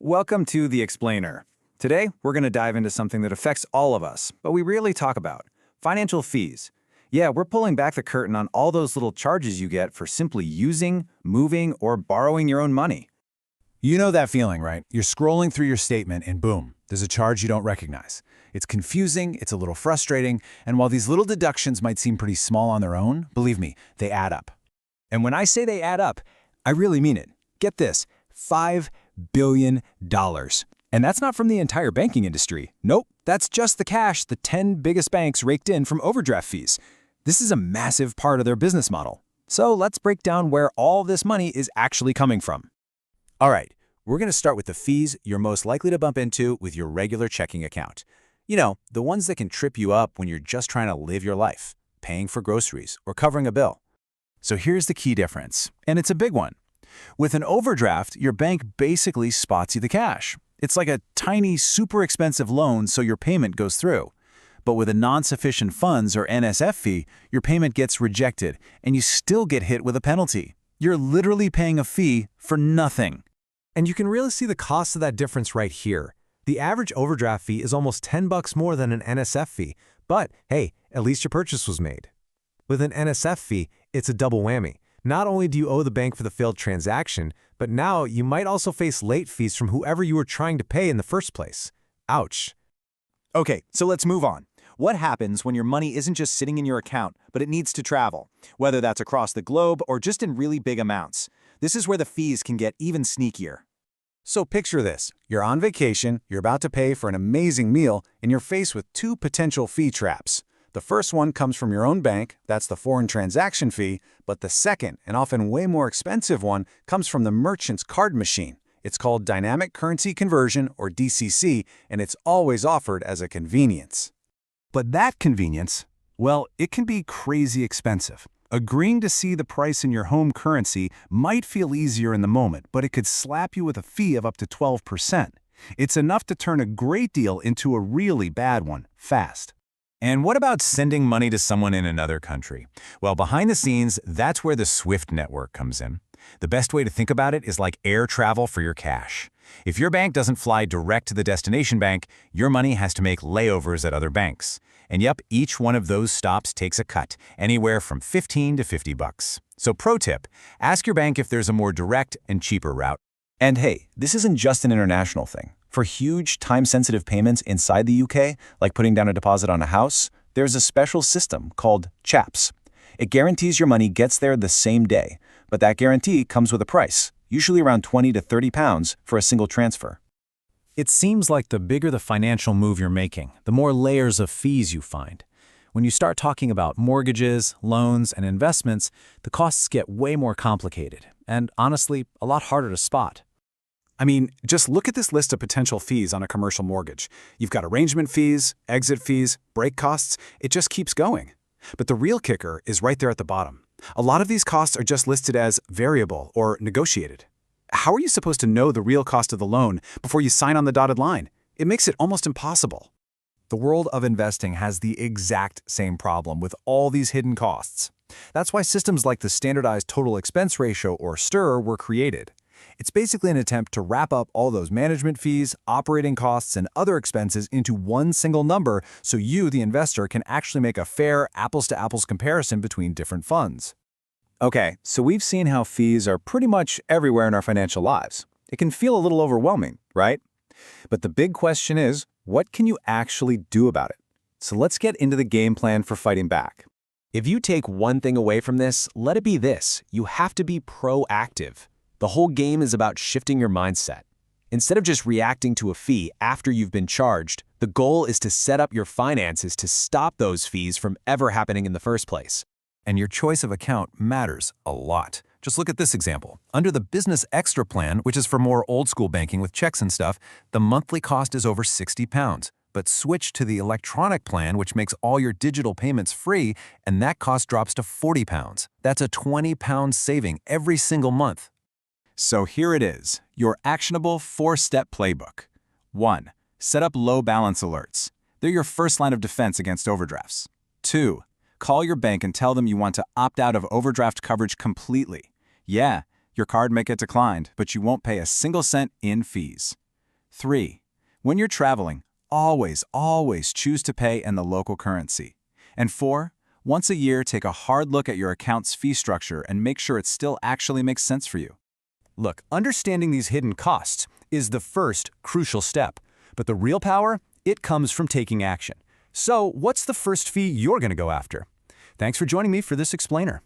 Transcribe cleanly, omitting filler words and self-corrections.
Welcome to The Explainer. Today, we're going to dive into something that affects all of us, but we rarely talk about financial fees. Yeah, we're pulling back the curtain on all those little charges you get for simply using, moving, or borrowing your own money. You know that feeling, right? You're scrolling through your statement and boom, there's a charge you don't recognize. It's confusing, it's a little frustrating, and while these little deductions might seem pretty small on their own, believe me, they add up. And when I say they add up, I really mean it. Get this, $5 billion. And that's not from the entire banking industry. Nope, that's just the cash the 10 biggest banks raked in from overdraft fees. This is a massive part of their business model. So let's break down where all this money is actually coming from. All right, we're going to start with the fees you're most likely to bump into with your regular checking account. You know, the ones that can trip you up when you're just trying to live your life, paying for groceries or covering a bill. So here's the key difference, and it's a big one. With an overdraft, your bank basically spots you the cash. It's like a tiny, super expensive loan so your payment goes through. But with a non-sufficient funds or NSF fee, your payment gets rejected and you still get hit with a penalty. You're literally paying a fee for nothing. And you can really see the cost of that difference right here. The average overdraft fee is almost $10 more than an NSF fee, but hey, at least your purchase was made. With an NSF fee, it's a double whammy. Not only do you owe the bank for the failed transaction, but now you might also face late fees from whoever you were trying to pay in the first place. Ouch. Okay, so let's move on. What happens when your money isn't just sitting in your account, but it needs to travel? Whether that's across the globe or just in really big amounts. This is where the fees can get even sneakier. So picture this. You're on vacation, you're about to pay for an amazing meal, and you're faced with two potential fee traps. The first one comes from your own bank, that's the foreign transaction fee, but the second, and often way more expensive one, comes from the merchant's card machine. It's called dynamic currency conversion, or DCC, and it's always offered as a convenience. But that convenience, well, it can be crazy expensive. Agreeing to see the price in your home currency might feel easier in the moment, but it could slap you with a fee of up to 12%. It's enough to turn a great deal into a really bad one, fast. And what about sending money to someone in another country? Well, behind the scenes, that's where the SWIFT network comes in. The best way to think about it is like air travel for your cash. If your bank doesn't fly direct to the destination bank, your money has to make layovers at other banks. And yep, each one of those stops takes a cut, anywhere from $15 to $50. So pro tip, ask your bank if there's a more direct and cheaper route. And hey, this isn't just an international thing. For huge, time-sensitive payments inside the UK, like putting down a deposit on a house, there's a special system called CHAPS. It guarantees your money gets there the same day, but that guarantee comes with a price, usually around £20 to £30 for a single transfer. It seems like the bigger the financial move you're making, the more layers of fees you find. When you start talking about mortgages, loans, and investments, the costs get way more complicated and, honestly, a lot harder to spot. I mean, just look at this list of potential fees on a commercial mortgage. You've got arrangement fees, exit fees, break costs. It just keeps going. But the real kicker is right there at the bottom. A lot of these costs are just listed as variable or negotiated. How are you supposed to know the real cost of the loan before you sign on the dotted line? It makes it almost impossible. The world of investing has the exact same problem with all these hidden costs. That's why systems like the Standardized Total Expense Ratio, or STIR, were created. It's basically an attempt to wrap up all those management fees, operating costs, and other expenses into one single number so you, the investor, can actually make a fair apples-to-apples comparison between different funds. Okay, so we've seen how fees are pretty much everywhere in our financial lives. It can feel a little overwhelming, right? But the big question is, what can you actually do about it? So let's get into the game plan for fighting back. If you take one thing away from this, let it be this: you have to be proactive. The whole game is about shifting your mindset. Instead of just reacting to a fee after you've been charged, the goal is to set up your finances to stop those fees from ever happening in the first place. And your choice of account matters a lot. Just look at this example. Under the Business Extra plan, which is for more old-school banking with checks and stuff, the monthly cost is over £60. But switch to the electronic plan, which makes all your digital payments free, and that cost drops to £40. That's a £20 saving every single month. So here it is, your actionable 4-step playbook. 1. Set up low balance alerts. They're your first line of defense against overdrafts. 2. Call your bank and tell them you want to opt out of overdraft coverage completely. Yeah, your card may get declined, but you won't pay a single cent in fees. 3. When you're traveling, always choose to pay in the local currency. And 4. Once a year, take a hard look at your account's fee structure and make sure it still actually makes sense for you. Look, understanding these hidden costs is the first crucial step, but the real power, it comes from taking action. So, what's the first fee you're going to go after? Thanks for joining me for this explainer.